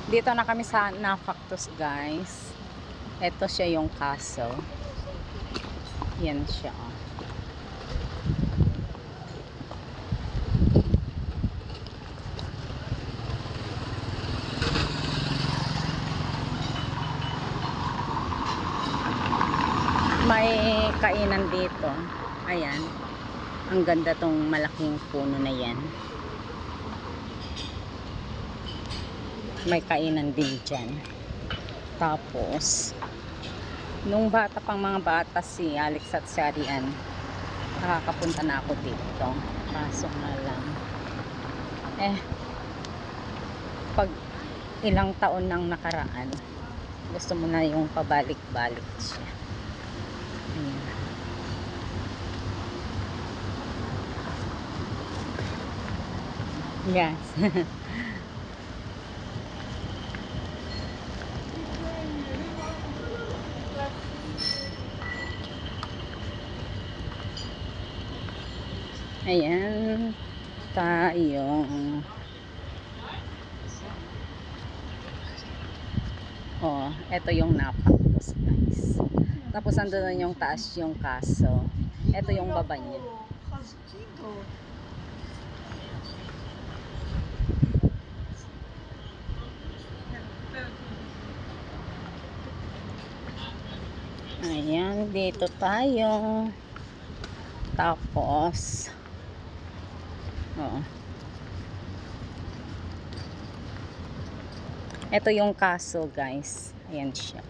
Dito na kami sa Nafactus, guys. Ito siya yung kaso. Yan siya. Oh. May kainan dito. Ayan. Ang ganda tong malaking puno na yan. May kainan din dyan. Tapos, nung bata pang mga bata si Alex at si Arian, nakakapunta na ako dito. Kaso nga lang, pag ilang taon nang nakaraan, gusto mo na yung pabalik-balik siya. Ayan. Yes. Ayan tayong eto yung Nafactus, guys. Tapos andun yung taas yung kaso. Eto yung baba niya. Ayan, dito tayo. Tapos ito yung kaso, guys. Ayan siya.